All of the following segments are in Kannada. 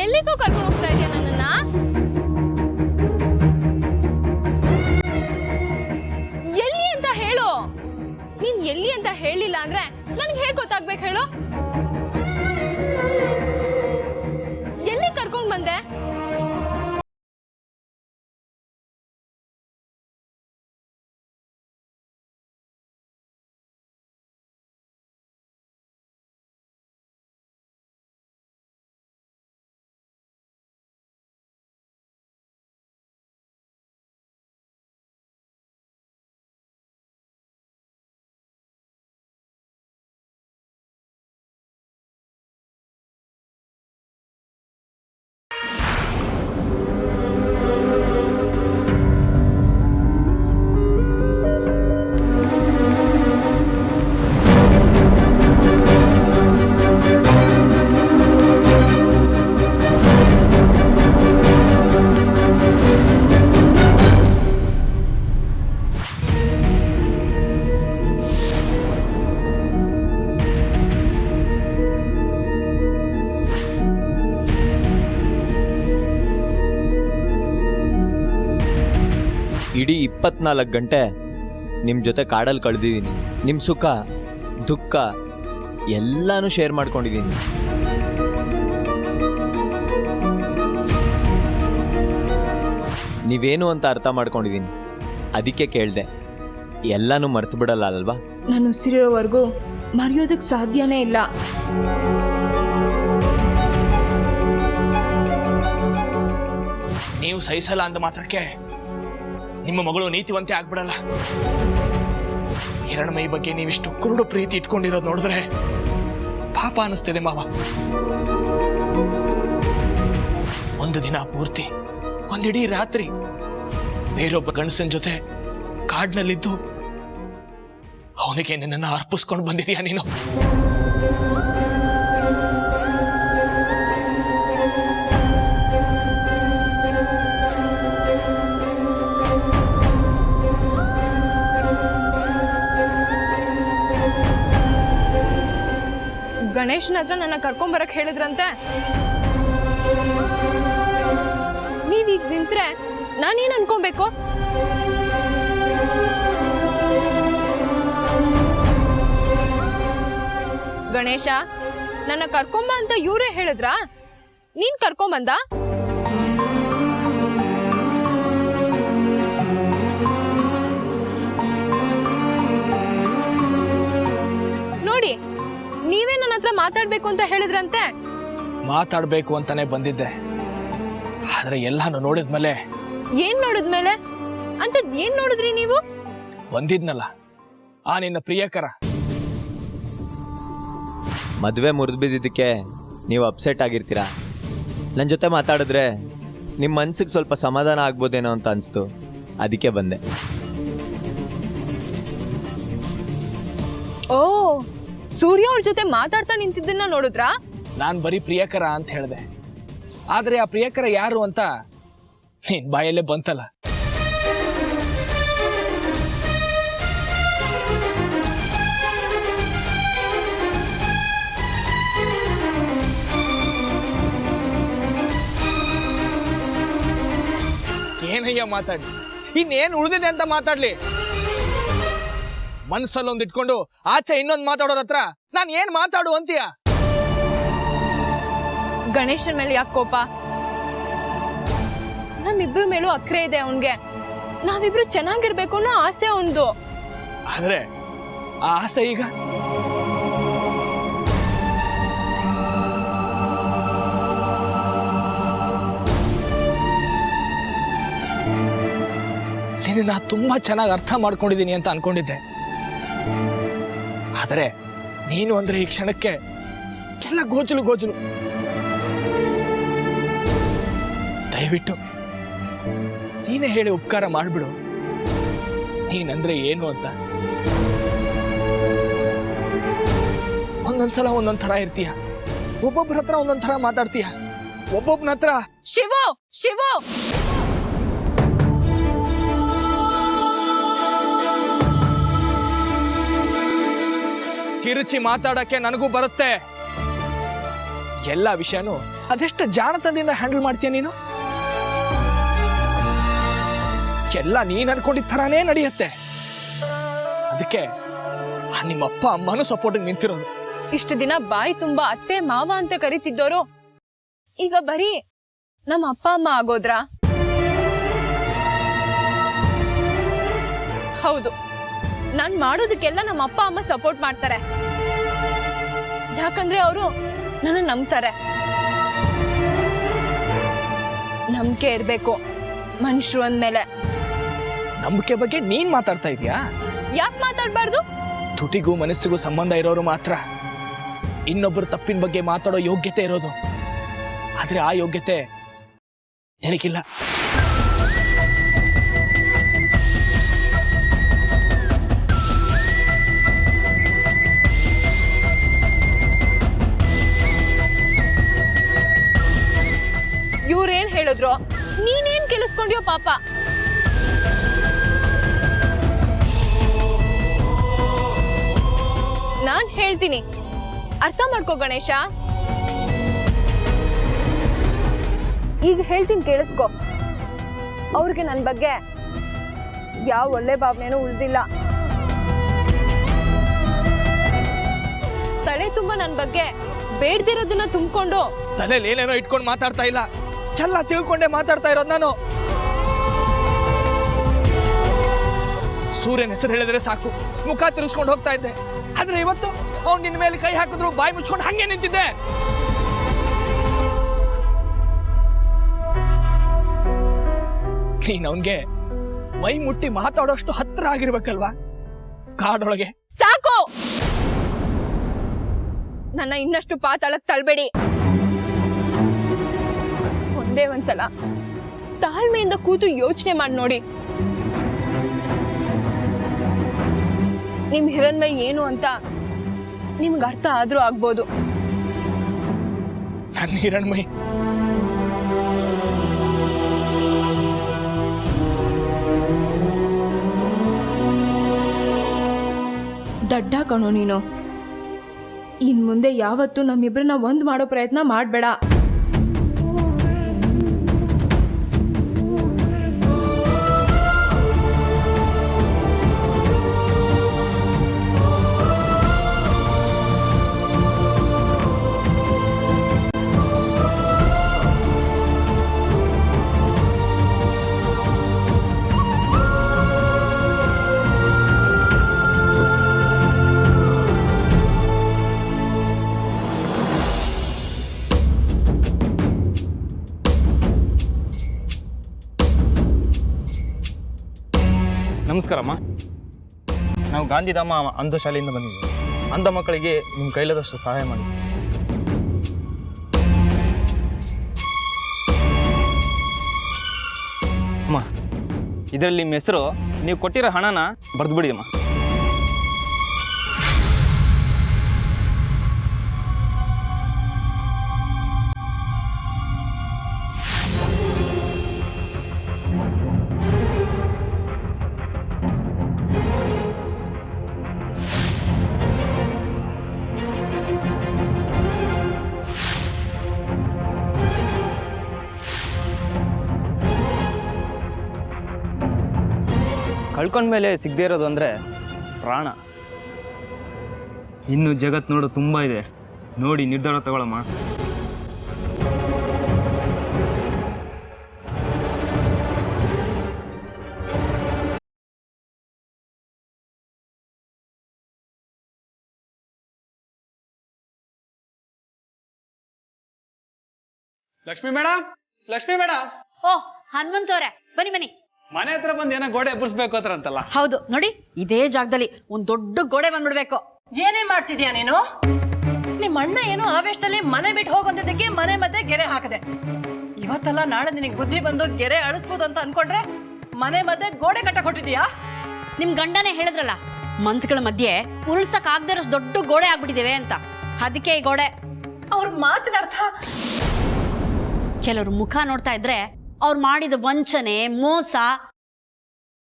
ಎಲ್ಲಿಗೂ ಕರ್ಕೊಂಡು ಹೋಗ್ತಾ ಇದೆಯಾ ನನ್ನನ್ನ? ಎಲ್ಲಿ ಅಂತ ಹೇಳು. ನೀನ್ ಎಲ್ಲಿ ಅಂತ ಹೇಳಿಲ್ಲ ಅಂದ್ರೆ ನನ್ಗೆ ಹೇಗೆ ಗೊತ್ತಾಗ್ಬೇಕು ಹೇಳು? ಎಲ್ಲಿ ಕರ್ಕೊಂಡ್ ಬಂದೆ? ಇಡೀ 24 ಗಂಟೆ ನಿಮ್ಮ ಜೊತೆ ಕಾಡಲ್ಲಿ ಕಳೆದಿದ್ದೀನಿ. ನಿಮ್ಮ ಸುಖ ದುಃಖ ಎಲ್ಲಾನು ಶೇರ್ ಮಾಡ್ಕೊಂಡಿದ್ದೀನಿ. ನೀವೇನು ಅಂತ ಅರ್ಥ ಮಾಡ್ಕೊಂಡಿದ್ದೀನಿ. ಅದಕ್ಕೆ ಕೇಳಿದೆ, ಎಲ್ಲಾನು ಮರ್ತು ಬಿಡಲ್ಲ ಅಲ್ವಾ? ನಾನು ಉಸಿರಿರೋವರೆಗೂ ಮರೆಯೋದಕ್ಕೆ ಸಾಧ್ಯನೇ ಇಲ್ಲ. ನೀವು ಸಹಿಸಲ್ಲ ಅಂದ ಮಾತ್ರಕ್ಕೆ ನಿಮ್ಮ ಮಗಳು ನೀತಿವಂತೆ ಆಗ್ಬಿಡಲ್ಲ. ಹಿರಣ್ಮಯಿ ಬಗ್ಗೆ ನೀವಿಷ್ಟು ಕುರುಡು ಪ್ರೀತಿ ಇಟ್ಕೊಂಡಿರೋದು ನೋಡಿದ್ರೆ ಪಾಪ ಅನಿಸ್ತಿದೆ ಮಾವ. ಒಂದು ದಿನ ಪೂರ್ತಿ ಒಂದಿಡೀ ರಾತ್ರಿ ಬೇರೊಬ್ಬ ಗಂಡಸನ ಜೊತೆ ಕಾಡ್ನಲ್ಲಿದ್ದು ಅವನಿಗೆ ನಿನ್ನನ್ನು ಅರ್ಪಿಸ್ಕೊಂಡು ಬಂದಿದೀಯ ನೀನು. ಗಣೇಶನ ಹತ್ರ ನನ್ನ ಕರ್ಕೊಂಬರಕ್ ಹೇಳಿದ್ರಂತೆ. ನೀವೀಗ ನಿಂತ್ರೆ ನಾನೇನ್ ಅನ್ಕೊಬೇಕು? ಗಣೇಶ ನನ್ನ ಕರ್ಕೊಂಬ ಅಂತ ಇವರೇ ಹೇಳಿದ್ರ? ನೀನ್ ಕರ್ಕೊಂಬಂದ? ನೋಡಿ, ನೀವೇ ನನ್ನ ಹತ್ರ ಮಾತಾಡ್ಬೇಕು ಅಂತ ಹೇಳಿದ್ರಂತೆ. ಮಾತಾಡ್ಬೇಕು ಅಂತಾನೆ ಬಂದಿದ್ದೆ, ಆದ್ರೆ ಎಲ್ಲಾನು ನೋಡಿದ್ಮೇಲೆ. ಏನ್ ನೋಡಿದ್ಮೇಲೆ? ಅಂತದ್ ಏನ್ ನೋಡಿದ್ರಿ ನೀವು? ಬಂದಿದ್ನಲ್ಲ ಆ ನಿನ್ನ ಪ್ರಿಯಕರ. ಮದುವೆ ಮುರಿದು ಬಿದ್ದಿದ್ದಕ್ಕೆ ನೀವು ಅಪ್ಸೆಟ್ ಆಗಿರ್ತೀರಾ. ನನ್ನ ಜೊತೆ ಮಾತಾಡಿದ್ರೆ ನಿಮ್ಮ ಮನ್ಸಿಗೆ ಸ್ವಲ್ಪ ಸಮಾಧಾನ ಆಗ್ಬೋದೇನೋ ಅಂತ ಅನಿಸ್ತು, ಅದಕ್ಕೆ ಬಂದೆ. ಓ, ಸೂರ್ಯ ಅವ್ರ ಜೊತೆ ಮಾತಾಡ್ತಾ ನಿಂತಿದ್ದನ್ನ ನೋಡಿದ್ರಾ? ನಾನ್ ಬರೀ ಪ್ರಿಯಕರ ಅಂತ ಹೇಳ್ದೆ, ಆದ್ರೆ ಆ ಪ್ರಿಯಕರ ಯಾರು ಅಂತ ನಿನ್ ಬಾಯಲ್ಲೇ ಬಂತಲ್ಲ. ಏನಯ್ಯ ಮಾತಾಡಿ, ಇನ್ನೇನು ಉಳಿದಿದೆ ಅಂತ ಮಾತಾಡ್ಲಿ? ಮನಸ್ಸಲ್ಲೊಂದು ಇಟ್ಕೊಂಡು ಆಚೆ ಇನ್ನೊಂದು ಮಾತಾಡೋರ ಹತ್ರ ನಾನು ಏನ್ ಮಾತಾಡು ಅಂತೀಯ? ಗಣೇಶನ್ ಮೇಲೆ ಯಾಕೆ ಕೋಪ? ನಮ್ಮಿಬ್ರ ಮೇಲೂ ಅಕ್ರೆ ಇದೆ ಅವನ್ಗೆ. ನಾವಿಬ್ರು ಚೆನ್ನಾಗಿರ್ಬೇಕು ಅನ್ನೋ ಆಸೆ ಒಂದು. ಆದ್ರೆ ಆ ಆಸೆ ಈಗ ನಿನ್ನ ತುಂಬಾ ಚೆನ್ನಾಗಿ ಅರ್ಥ ಮಾಡ್ಕೊಂಡಿದ್ದೀನಿ ಅಂತ ಅನ್ಕೊಂಡಿದ್ದೆ. ಆದ್ರೆ ನೀನು ಅಂದ್ರೆ ಈ ಕ್ಷಣಕ್ಕೆ ಎಲ್ಲ ಗೋಜಲು ಗೋಜಲು. ದಯವಿಟ್ಟು ನೀನೇ ಹೇಳಿ ಉಪಕಾರ ಮಾಡ್ಬಿಡು, ನೀನಂದ್ರೆ ಏನು ಅಂತ. ಒಂದೊಂದ್ಸಲ ಒಂದೊಂದ್ ಥರ ಇರ್ತೀಯ, ಒಬ್ಬೊಬ್ಬರ ಹತ್ರ ಒಂದೊಂದ್ ಥರ ಮಾತಾಡ್ತೀಯ, ಒಬ್ಬೊಬ್ಬನ ಹತ್ರ ಶಿವು ಶಿವು ಕಿರುಚಿ ಮಾತಾಡಕ್ಕೆ ನನಗೂ ಬರುತ್ತೆ. ಎಲ್ಲ ವಿಷಯನೂ ಅದೆಷ್ಟು ಜಾಣತನದಿಂದ ಹ್ಯಾಂಡಲ್ ಮಾಡ್ತೀಯ ನೀನು. ಎಲ್ಲ ನೀನ್ ಅನ್ಕೊಂಡಿದ್ದ ಥರಾನೇ ನಡೆಯುತ್ತೆ. ಅದಕ್ಕೆ ನಿಮ್ಮ ಅಪ್ಪ ಅಮ್ಮನೂ ಸಪೋರ್ಟಿಗೆ ನಿಂತಿರೋದು. ಇಷ್ಟು ದಿನ ಬಾಯಿ ತುಂಬಾ ಅತ್ತೆ ಮಾವ ಅಂತ ಕರಿತಿದ್ದೋರು ಈಗ ಬರೀ ನಮ್ಮ ಅಪ್ಪ ಅಮ್ಮ ಆಗೋದ್ರಾ? ಹೌದು, ನಾನ್ ಮಾಡೋದಕ್ಕೆಲ್ಲ ನಮ್ಮ ಅಪ್ಪ ಅಮ್ಮ ಸಪೋರ್ಟ್ ಮಾಡ್ತಾರೆ. ಯಾಕಂದ್ರೆ ಅವರು ನನ್ನ ನಂಬ್ತಾರೆ. ನಂಬಿಕೆ ಇರ್ಬೇಕು ಮನುಷ್ಯರು ಅಂದ್ಮೇಲೆ. ನಂಬಿಕೆ ಬಗ್ಗೆ ನೀನ್ ಮಾತಾಡ್ತಾ ಇದೀಯಾ? ಯಾಕೆ ಮಾತಾಡ್ಬಾರ್ದು? ತುಟಿಗೂ ಮನಸ್ಸಿಗೂ ಸಂಬಂಧ ಇರೋರು ಮಾತ್ರ ಇನ್ನೊಬ್ಬರು ತಪ್ಪಿನ ಬಗ್ಗೆ ಮಾತಾಡೋ ಯೋಗ್ಯತೆ ಇರೋದು. ಆದ್ರೆ ಆ ಯೋಗ್ಯತೆ ನನಗಿಲ್ಲ. ಇವ್ರೇನ್ ಹೇಳಿದ್ರು ನೀನೇನ್ ಕೇಳಿಸ್ಕೊಂಡ್ಯೋ ಪಾಪ. ನಾನ್ ಹೇಳ್ತೀನಿ, ಅರ್ಥ ಮಾಡ್ಕೋ ಗಣೇಶ. ಈಗ ಹೇಳ್ತೀನಿ ಕೇಳಿಸ್ಕೊ. ಅವ್ರಿಗೆ ನನ್ ಬಗ್ಗೆ ಯಾವ ಒಳ್ಳೆ ಭಾವನೆನೂ ಉಳ್ದಿಲ್ಲ. ತಲೆ ತುಂಬಾ ನನ್ ಬಗ್ಗೆ ಬೇಡ್ದಿರೋದನ್ನ ತುಂಬಿಕೊಂಡು ತಲೆಯಲ್ಲಿ ಏನೇನೋ ಇಟ್ಕೊಂಡು ಮಾತಾಡ್ತಾ ಇಲ್ಲ, ಎಲ್ಲ ತಿಳ್ಕೊಂಡೆ ಮಾತಾಡ್ತಾ ಇರೋದು ನಾನು. ಸೂರ್ಯನ ಹೆಸರು ಹೇಳಿದ್ರೆ ಸಾಕು ಮುಖ ತಿರ್ಸ್ಕೊಂಡು ಹೋಗ್ತಾ ಇದ್ದೆ. ಆದ್ರೆ ಇವತ್ತು ಅವ್ನು ನಿನ್ನ ಮೇಲೆ ಕೈ ಹಾಕಿದ್ರು ಬಾಯಿ ಮುಚ್ಕೊಂಡು ಹಂಗೆ ನಿಂತಿದ್ದೆ. ನೀನ್ ಅವನ್ಗೆ ಮೈ ಮುಟ್ಟಿ ಮಾತಾಡೋಷ್ಟು ಹತ್ರ ಆಗಿರ್ಬೇಕಲ್ವಾ ಕಾಡೊಳಗೆ? ಸಾಕು, ನನ್ನ ಇನ್ನಷ್ಟು ಪಾತಾಳಕ್ ತಳ್ಬೇಡಿ. ಒಂದೇ ಒಂದ್ಸಲ ತಾಳ್ಮೆಯಿಂದ ಕೂತು ಯೋಚನೆ ಮಾಡಿ ನೋಡಿ. ನಿಮ್ ಹಿರಣ್ಮೈ ಏನು ಅಂತ ನಿಮ್ಗೆ ಅರ್ಥ ಆದ್ರೂ ಆಗ್ಬೋದು. ನನ್ನ ಹಿರಣ್ಮೈ ದಡ್ಡ ಕಣೋ ನೀನು. ಇನ್ ಮುಂದೆ ಯಾವತ್ತೂ ನಮ್ಮಿಬ್ರನ್ನ ಒಂದ್ ಮಾಡೋ ಪ್ರಯತ್ನ ಮಾಡ್ಬೇಡ. ನಮಸ್ಕಾರಮ್ಮ. ನಾವು ಗಾಂಧಿಧಾಮ ಅಂಧ ಶಾಲೆಯಿಂದ ಬಂದಿದ್ದೀವಿ. ಅಂಧ ಮಕ್ಕಳಿಗೆ ನಿಮ್ಮ ಕೈಲಾದಷ್ಟು ಸಹಾಯ ಮಾಡಿ. ಅಮ್ಮ, ಇದರಲ್ಲಿ ನಿಮ್ಮ ಹೆಸರು, ನೀವು ಕೊಟ್ಟಿರೋ ಹಣನ ಬರೆದುಬಿಡಿ ಅಮ್ಮ. ಕಳ್ಕೊಂಡ್ಮೇಲೆ ಸಿಗದೇ ಇರೋದು ಅಂದರೆ ಪ್ರಾಣ. ಇನ್ನು ಜಗತ್ತು ನೋಡು ತುಂಬ ಇದೆ, ನೋಡಿ ನಿರ್ಧಾರ ತಗೊಳಮ್ಮ. Lakshmi madam, Lakshmi madam. ಓ ಹನುಮಂತವ್ರೆ, ಬನ್ನಿ ಬನ್ನಿ. ಮನೆ ಹತ್ರ ಬಂದು ಏನೋ ಗೋಡೆ ಎಬ್ಬರಿಸ್ಬೇಕು ಅಂತಲ್ಲ? ಹೌದು, ನೋಡಿ ಇದೇ ಜಾಗದಲ್ಲಿ ಒಂದ್ ದೊಡ್ಡ ಗೋಡೆ ಬಂದ್ಬಿಡ್ಬೇಕು. ಏನೇ ಮಾಡ್ತಿದ್ಯಾ ನೀನು? ನಿಮ್ಮ ಅಣ್ಣ ಏನೋ ಆವೇಶದಲ್ಲಿ ಮನೆ ಬಿಟ್ಟು ಹೋಗಂದಿದ್ದಕ್ಕೆ ಮನೆ ಮಧ್ಯೆ ಗೆರೆ ಹಾಕದೆ. ಇವತ್ತಲ್ಲ ನಾಳೆ ನಿನಗೆ ಬುದ್ಧಿ ಬಂದು ಗೆರೆ ಅಳಿಸ್ಬೋದು ಅಂತ ಅನ್ಕೊಂಡ್ರೆ ಮನೆ ಮಧ್ಯೆ ಗೋಡೆ ಕಟ್ಟ ಕೊಟ್ಟಿದ್ಯಾ? ನಿಮ್ ಗಂಡನೇ ಹೇಳಿದ್ರಲ್ಲ, ಮನ್ಸುಗಳ ಮಧ್ಯೆ ಉರುಳ್ಸಕ್ ಆಗದೆ ಇರೋ ದೊಡ್ಡ ಗೋಡೆ ಆಗ್ಬಿಟ್ಟಿದ್ದೇವೆ ಅಂತ. ಅದಕ್ಕೆ ಈ ಗೋಡೆ. ಅವ್ರ ಮಾತಿನ ಅರ್ಥ? ಕೆಲವ್ರ ಮುಖ ನೋಡ್ತಾ ಇದ್ರೆ ಅವ್ರು ಮಾಡಿದ ವಂಚನೆ, ಮೋಸ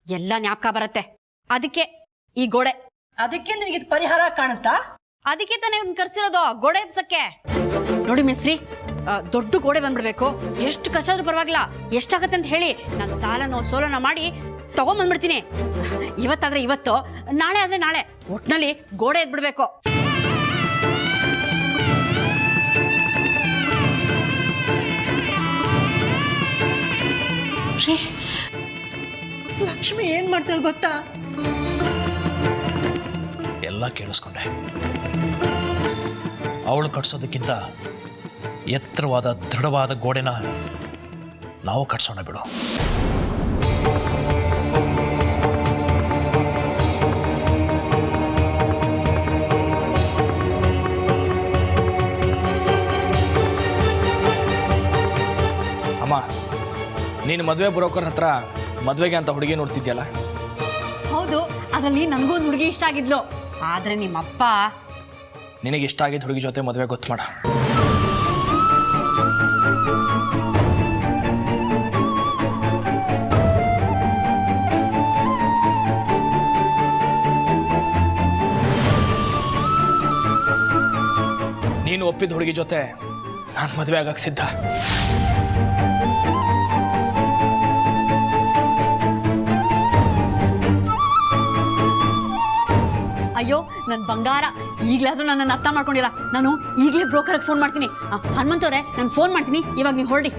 ಎಲ್ಲ ಜ್ಞಾಪಕ ಬರತ್ತೆ. ಅದಕ್ಕೆ ಈ ಗೋಡೆ. ಅದಕ್ಕೆ ನಿನಗೆ ಪರಿಹಾರ ಕಾಣಿಸ್ತಾ? ಅದಕ್ಕೆ ತಾನೇ ಕರ್ಸಿರೋದು ಗೋಡೆ ಎಬ್ಸಕ್ಕೆ. ನೋಡಿ ಮಿಸ್ರಿ, ದೊಡ್ಡ ಗೋಡೆ ಬಂದ್ಬಿಡ್ಬೇಕು. ಎಷ್ಟು ಖರ್ಚಾದ್ರೂ ಪರವಾಗಿಲ್ಲ, ಎಷ್ಟಾಗತ್ತೆ ಅಂತ ಹೇಳಿ ನಾನು ಸಾಲನೋ ಸೋಲನೋ ಮಾಡಿ ತಗೊಂಬಂದ್ಬಿಡ್ತೀನಿ. ಇವತ್ತಾದ್ರೆ ಇವತ್ತು, ನಾಳೆ ಆದ್ರೆ ನಾಳೆ, ಒಟ್ನಲ್ಲಿ ಗೋಡೆ ಎದ್ಬಿಡ್ಬೇಕು. ಲಕ್ಷ್ಮಿ ಏನ್ ಮಾಡ್ತಾಳೆ ಗೊತ್ತಾ? ಎಲ್ಲ ಕೇಳಿಸ್ಕೊಂಡೆ. ಅವಳು ಕಟ್ಸೋದಕ್ಕಿಂತ ಎತ್ತರವಾದ ದೃಢವಾದ ಗೋಡೆನ ನಾವು ಕಟ್ಸೋಣ ಬಿಡು. ಅಮ್ಮ, ನೀನು ಮದುವೆ ಬ್ರೋಕರ್ ಹತ್ರ ಮದುವೆಗೆ ಅಂತ ಹುಡುಗಿ ನೋಡ್ತಿದ್ಯಲ್ಲ? ಹೌದು, ಅದರಲ್ಲಿ ನನಗೂ ಒಂದು ಹುಡುಗಿ ಇಷ್ಟ ಆಗಿದ್ಲು. ಆದ್ರೆ ನಿಮ್ಮಪ್ಪ ನಿನಗೆ ಇಷ್ಟ ಆಗಿದ್ದ ಹುಡುಗಿ ಜೊತೆ ಮದುವೆ ಗೊತ್ತು ಮಾಡ. ನೀನು ಒಪ್ಪಿದ ಹುಡುಗಿ ಜೊತೆ ನಾನು ಮದುವೆ ಆಗಕ್ಕೆ ಸಿದ್ಧ. ಅಯ್ಯೋ ನನ್ನ ಬಂಗಾರ, ಈಗಲಾದ್ರೂ ನನ್ನನ್ನು ಅರ್ಥ ಮಾಡ್ಕೊಂಡಿಲ್ಲ. ನಾನು ಈಗಲೇ ಬ್ರೋಕರ್ಗೆ ಫೋನ್ ಮಾಡ್ತೀನಿ. ಹನುಮಂತವ್ರೆ, ನಾನು ಫೋನ್ ಮಾಡ್ತೀನಿ, ಇವಾಗ ನೀವು ಹೊರಡಿ.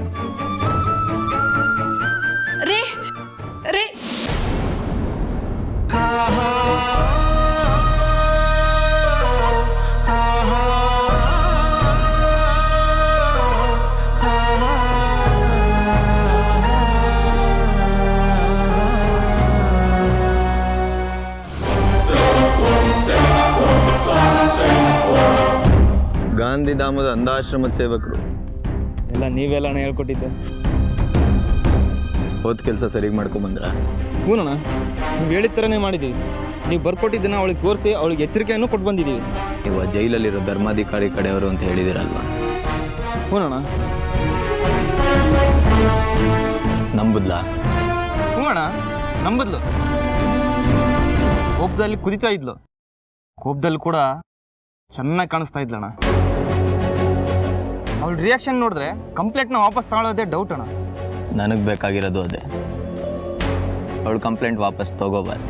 ರೀ ರೀ, ಗಾಂಧಿಧಾಮದ ಅಂಧಾಶ್ರಮದ ಸೇವಕರು. ಎಲ್ಲ ನೀವೆಲ್ಲಣ್ಣ ಹೇಳ್ಕೊಟ್ಟಿದ್ದೆ. ಹೋದ ಕೆಲಸ ಸರಿಯಾಗಿ ಮಾಡ್ಕೊಂಬಂದ್ರ? ಹೂನಣ್ಣ, ನೀವು ಹೇಳಿದ ಥರನೇ ಮಾಡಿದ್ದೀವಿ. ನೀವು ಬರ್ಕೊಟ್ಟಿದ್ದನ್ನ ಅವಳಿಗೆ ತೋರಿಸಿ ಅವಳಿಗೆ ಎಚ್ಚರಿಕೆಯನ್ನು ಕೊಟ್ಟು ಬಂದಿದ್ದೀವಿ. ನೀವು ಜೈಲಲ್ಲಿರೋ ಧರ್ಮಾಧಿಕಾರಿ ಕಡೆಯವರು ಅಂತ ಹೇಳಿದಿರಲ್ವಾ? ಹೂನಣ್ಣ. ನಂಬುದ್ಲಾ? ಹ್ಞೂ ಅಣ್ಣ, ನಂಬದ್ಲು. ಕೋಪದಲ್ಲಿ ಕುದಿತಾ ಇದ್ಲು. ಕೋಪದಲ್ಲಿ ಕೂಡ ಚೆನ್ನಾಗಿ ಕಾಣಿಸ್ತಾ ಇದ್ಲಣ್ಣ. ಅವಳ ರಿಯಾಕ್ಷನ್ ನೋಡಿದ್ರೆ ಕಂಪ್ಲೇಂಟ್ನ ವಾಪಸ್ ತಗೊಳ್ಳೋದೇ ಡೌಟ್ ಅಣ್ಣ. ನನಗೆ ಬೇಕಾಗಿರೋದು ಅದೇ. ಅವಳು ಕಂಪ್ಲೇಂಟ್ ವಾಪಸ್ ತಗೋಬಾರ್ದು.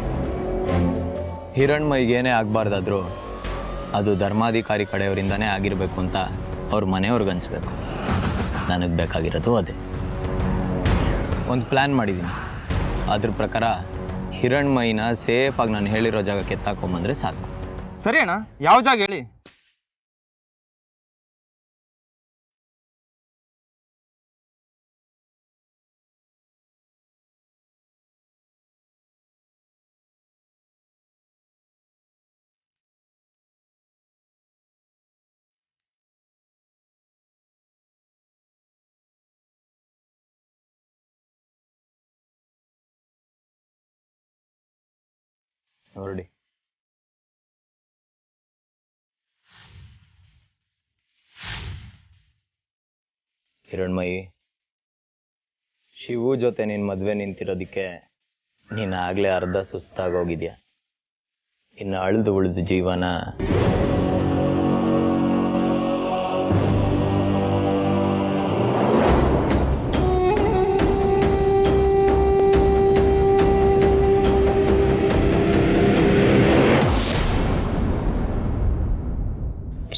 ಹಿರಣ್ಮೈಗೆ ಏನೇ ಆಗಬಾರ್ದಾದ್ರೂ ಅದು ಧರ್ಮಾಧಿಕಾರಿ ಕಡೆಯವರಿಂದನೇ ಆಗಿರಬೇಕು ಅಂತ ಅವ್ರ ಮನೆಯವ್ರಿಗೆ ಅನಿಸ್ಬೇಕು. ನನಗೆ ಬೇಕಾಗಿರೋದು ಅದೇ. ಒಂದು ಪ್ಲ್ಯಾನ್ ಮಾಡಿದ್ದೀನಿ. ಅದ್ರ ಪ್ರಕಾರ ಹಿರಣ್ಮೈನ ಸೇಫಾಗಿ ನಾನು ಹೇಳಿರೋ ಜಾಗಕ್ಕೆ ಎತ್ತಾಕೊಂಬಂದರೆ ಸಾಕು. ಸರಿ ಅಣ್ಣ, ಯಾವ ಜಾಗ ಹೇಳಿ? ಹೊರಡಿ. ಹಿರಣ್ಮಯಿ, ಶಿವು ಜೊತೆ ನಿನ್ನ ಮದುವೆ ನಿಂತಿರೋದಕ್ಕೆ ನೀನು ಆಗಲೇ ಅರ್ಧ ಸುಸ್ತಾಗೋಗಿದ್ಯಾ. ಇನ್ನು ಅಳ್ದು ಉಳಿದ ಜೀವನ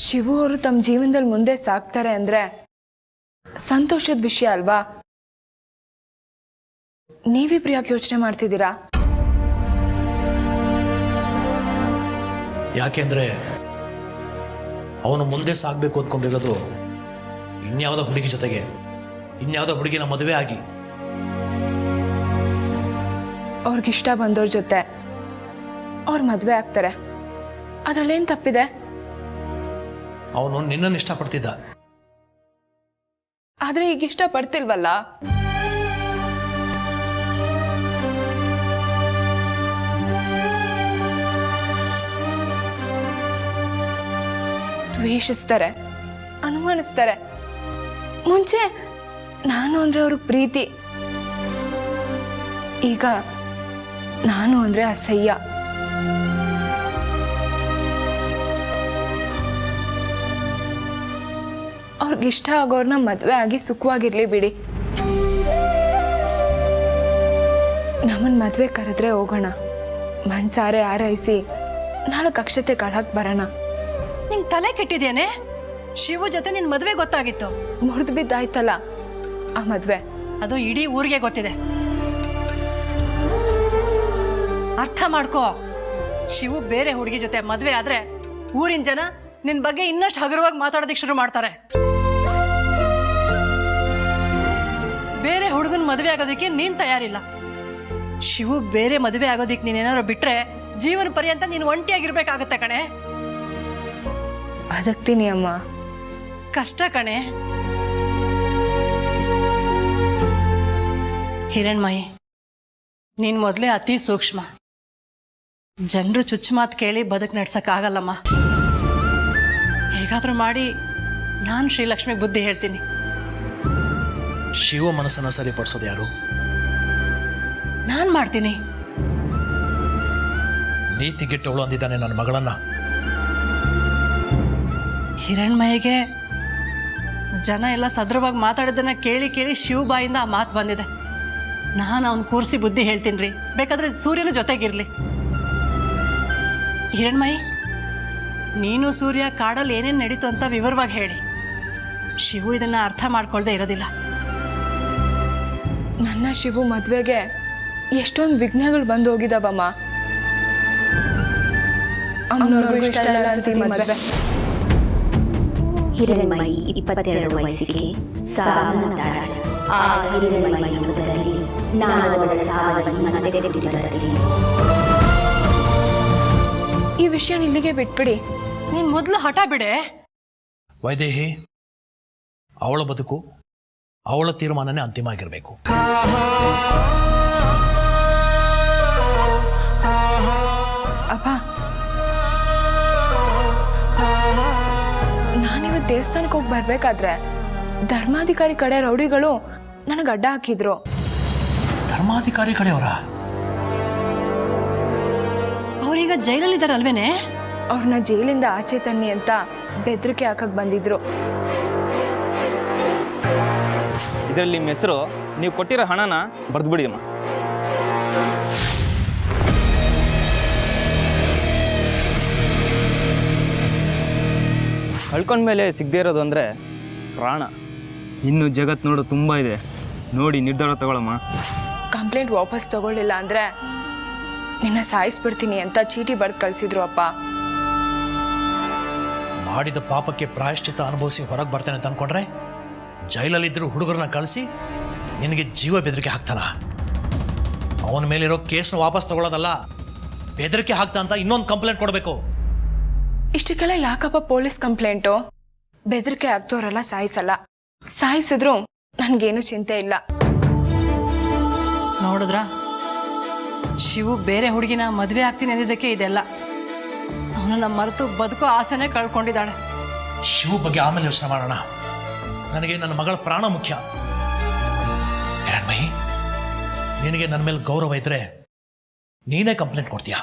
ಶಿವು ಅವರು ತಮ್ಮ ಜೀವನದಲ್ಲಿ ಮುಂದೆ ಸಾಗ್ತಾರೆ ಅಂದ್ರೆ ಸಂತೋಷದ ವಿಷಯ ಅಲ್ವಾ? ನೀವಿಬ್ರು ಯಾಕೆ ಯೋಚನೆ ಮಾಡ್ತಿದ್ದೀರಾ? ಯಾಕೆಂದ್ರೆ ಅವನು ಮುಂದೆ ಸಾಗಬೇಕು ಅಂದ್ಕೊಂಡಿರೋದು ಇನ್ಯಾವುದೋ ಹುಡುಗಿ ಜೊತೆಗೆ, ಇನ್ಯಾವುದೋ ಹುಡುಗಿನ ಮದುವೆ ಆಗಿ. ಅವ್ರಿಗಿಷ್ಟ ಬಂದವ್ರ ಜೊತೆ ಅವ್ರ ಮದುವೆ ಆಗ್ತಾರೆ. ಅದ್ರಲ್ಲೇನು ತಪ್ಪಿದೆ? ಅವನು ನಿನ್ನನ್ನು ಇಷ್ಟಪಡ್ತಿದ್ದ. ಆದ್ರೆ ಈಗ ಇಷ್ಟ ಪಡ್ತಿಲ್ವಲ್ಲ. ದ್ವೇಷಿಸ್ತಾರೆ, ಅನುಮಾನಿಸ್ತಾರೆ. ಮುಂಚೆ ನಾನು ಅಂದ್ರೆ ಅವ್ರಿಗೆ ಪ್ರೀತಿ, ಈಗ ನಾನು ಅಂದ್ರೆ ಅಸಹ್ಯ. ಅವ್ರಿಗಿಷ್ಟ ಆಗೋರ್ನ ಮದುವೆ ಆಗಿ ಸುಖವಾಗಿರ್ಲಿ ಬಿಡಿ. ನಮ್ಮನ್ನ ಮದುವೆ ಕರೆದ್ರೆ ಹೋಗೋಣ, ಮನ್ಸಾರೆ ಆರೈಸಿ 4 ಅಕ್ಷತೆ ಕಳಕ್ ಬರೋಣ. ನಿಂಗೆ ತಲೆ ಕೆಟ್ಟಿದೇನೆ? ಶಿವು ಜೊತೆ ನಿನ್ ಮದುವೆ ಗೊತ್ತಾಗಿತ್ತು, ಮುರಿದು ಬಿದ್ದಾಯ್ತಲ್ಲ ಆ ಮದುವೆ. ಅದು ಇಡೀ ಊರಿಗೆ ಗೊತ್ತಿದೆ. ಅರ್ಥ ಮಾಡ್ಕೋ, ಶಿವು ಬೇರೆ ಹುಡುಗಿ ಜೊತೆ ಮದುವೆ ಆದ್ರೆ ಊರಿನ ಜನ ನಿನ್ ಬಗ್ಗೆ ಇನ್ನಷ್ಟು ಹಗುರವಾಗಿ ಮಾತಾಡೋದಕ್ಕೆ ಶುರು ಮಾಡ್ತಾರೆ. ಬೇರೆ ಹುಡುಗನ ಮದುವೆ ಆಗೋದಕ್ಕೆ ನೀನ್ ತಯಾರಿಲ್ಲ. ಶಿವು ಬೇರೆ ಮದುವೆ ಆಗೋದಕ್ಕೆ ನೀನೇನಾದ್ರು ಬಿಟ್ರೆ ಜೀವನ ಪರ್ಯಂತ ನೀನು ಒಂಟಿಯಾಗಿರ್ಬೇಕಾಗತ್ತೆ ಕಣೆ. ಬದುಕ್ತೀನಿ ಅಮ್ಮ. ಕಷ್ಟ ಕಣೆ. ಹಿರಣ್ಮಯಿ, ನೀನ್ ಮೊದಲೇ ಅತಿ ಸೂಕ್ಷ್ಮ. ಜನರು ಚುಚ್ಚು ಮಾತು ಕೇಳಿ ಬದುಕು ನಡ್ಸಕ್ಕಾಗಲ್ಲಮ್ಮ. ಹೇಗಾದ್ರೂ ಮಾಡಿ ನಾನು ಶ್ರೀಲಕ್ಷ್ಮಿಗೆ ಬುದ್ಧಿ ಹೇಳ್ತೀನಿ. ಶಿವ ಮನಸ್ಸನ್ನು ಸರಿಪಡಿಸೋದು ಯಾರು? ನಾನು ಮಾಡ್ತೀನಿ. ನೀತಿಗೆಟ್ಟವಳು ಅಂದಿದ್ದಾನೆ ನನ್ನ ಮಗಳನ್ನ. ಹಿರಣ್ಮಯಿಗೆ ಜನ ಎಲ್ಲ ಸದೃವಾಗಿ ಮಾತಾಡೋದನ್ನ ಕೇಳಿ ಕೇಳಿ ಶಿವ ಬಾಯಿಂದ ಆ ಮಾತು ಬಂದಿದೆ. ನಾನು ಅವ್ನು ಕೂರಿಸಿ ಬುದ್ಧಿ ಹೇಳ್ತೀನಿ ರೀ. ಬೇಕಾದ್ರೆ ಸೂರ್ಯನ ಜೊತೆಗಿರ್ಲಿ. ಹಿರಣ್ಮಯಿ, ನೀನು ಸೂರ್ಯ ಕಾಡಲ್ಲಿ ಏನೇನು ನಡೀತು ಅಂತ ವಿವರವಾಗಿ ಹೇಳಿ. ಶಿವು ಇದನ್ನ ಅರ್ಥ ಮಾಡ್ಕೊಳ್ದೆ ಇರೋದಿಲ್ಲ. ನನ್ನ ಶಿವು ಮದುವೆಗೆ ಎಷ್ಟೊಂದು ವಿಘ್ನಗಳು ಬಂದು ಹೋಗಿದಾವಮ್ಮ. ಅಮ್ಮನವ್ರಿಗೂ ಇಷ್ಟ ಇಲ್ಲ ಅನ್ಸುತ್ತೆ ಈ ಮದುವೆ. ಹಿರಣ್ಮಯಿ 22 ವಯಸ್ಸಿಗೆ ಸಾವನ್ನಪ್ಪಾಳೆ. ಆ ಹಿರಣ್ಮಯಿ ಎಂಬುದರಲ್ಲಿ ನಾನು ಅವಳ ಸಾವನ್ನು ತೆಗೆದುಬಿಡಲಿ. ಈ ವಿಷಯ ಇಲ್ಲಿಗೆ ಬಿಟ್ಬಿಡಿ. ನೀನ್ ಮೊದಲು ಹಠ ಬಿಡೆ. ವೈದೇಹಿ, ಅವಳ ಬದುಕು ಅವಳ ತೀರ್ಮಾನನೇ ಅಂತಿಮ ಆಗಿರಬೇಕು. ಅಪ್ಪ, ನಾನಿವತ್ತು ದೇವಸ್ಥಾನಕ್ಕೆ ಹೋಗಿ ಬರ್ಬೇಕಾದ್ರೆ ಧರ್ಮಾಧಿಕಾರಿ ಕಡೆ ರೌಡಿಗಳು ನನಗೆ ಅಡ್ಡ ಹಾಕಿದ್ರು. ಧರ್ಮಾಧಿಕಾರಿ ಕಡೆಯವರ? ಅವ್ರೀಗ ಜೈಲಲ್ಲಿದ್ದಾರಲ್ವೇನೆ? ಅವ್ರನ್ನ ಜೈಲಿಂದ ಆಚೆ ತನ್ನಿ ಅಂತ ಬೆದರಿಕೆ ಹಾಕಕ್ ಬಂದಿದ್ರು. ಇದರಲ್ಲಿ ನಿಮ್ಮ ಹೆಸರು, ನೀವು ಕೊಟ್ಟಿರೋ ಹಣನ ಬರೆದ್ಬಿಡಿ ಅಮ್ಮ. ಕಳ್ಕೊಂಡ್ಮೇಲೆ ಸಿಗದೇ ಇರೋದು ಅಂದರೆ ಪ್ರಾಣ. ಇನ್ನು ಜಗತ್ತು ನೋಡೋದು ತುಂಬ ಇದೆ, ನೋಡಿ ನಿರ್ಧಾರ ತಗೊಳಮ್ಮ. ಕಂಪ್ಲೇಂಟ್ ವಾಪಸ್ ತಗೊಳ್ಳಿಲ್ಲ ಅಂದ್ರೆ ನಿನ್ನ ಸಾಯಿಸ್ಬಿಡ್ತೀನಿ ಅಂತ ಚೀಟಿ ಬರೆದು ಕಳಿಸಿದ್ರು ಅಪ್ಪ. ಮಾಡಿದ ಪಾಪಕ್ಕೆ ಪ್ರಾಯಶ್ಚಿತ್ತ ಅನುಭವಿಸಿ ಹೊರಗೆ ಬರ್ತೇನೆ ಅಂತ ಅನ್ಕೊಂಡ್ರೆ ಜೈಲಲ್ಲಿದ್ದರೂ ಹುಡುಗರನ್ನ ಕಳಿಸಿ ನಿನಗೆ ಜೀವ ಬೆದರಿಕೆ ಹಾಕ್ತಾನ. ಅವನ ಮೇಲಿರೋ ಕೇಸ್ನ ವಾಪಸ್ ತಗೊಳ್ಳೋದಲ್ಲ, ಬೆದರಿಕೆ ಹಾಕ್ತಾ ಅಂತ ಇನ್ನೊಂದು ಕಂಪ್ಲೇಂಟ್ ಕೊಡಬೇಕು. ಇಷ್ಟಕ್ಕೆಲ್ಲ ಯಾಕಪ್ಪ ಪೊಲೀಸ್ ಕಂಪ್ಲೇಂಟು? ಬೆದರಿಕೆ ಆಗ್ತವ್ರೆಲ್ಲ ಸಾಯಿಸಲ್ಲ, ಸಾಯಿಸಿದ್ರು ನನ್ಗೇನು ಚಿಂತೆ ಇಲ್ಲ. ನೋಡಿದ್ರ, ಶಿವು ಬೇರೆ ಹುಡುಗಿನ ಮದುವೆ ಆಗ್ತೀನಿ ಅಂದಿದ್ದಕ್ಕೆ ಇದೆಲ್ಲ. ಅವನನ್ನ ಮರೆತು ಬದುಕೋ ಆಸೆನೇ ಕಳ್ಕೊಂಡಿದ್ದಾಳೆ. ಶಿವ ಬಗ್ಗೆ ಆಮೇಲೆ ಯೋಚನೆ ಮಾಡೋಣ. ನನಗೆ ನನ್ನ ಮಗಳ ಪ್ರಾಣ ಮುಖ್ಯ. ಹಿರಣ್ಮಯಿ, ನಿನಗೆ ನನ್ನ ಮೇಲೆ ಗೌರವ ಇದ್ರೆ ನೀನೇ ಕಂಪ್ಲೇಂಟ್ ಕೊಡ್ತೀಯಾ?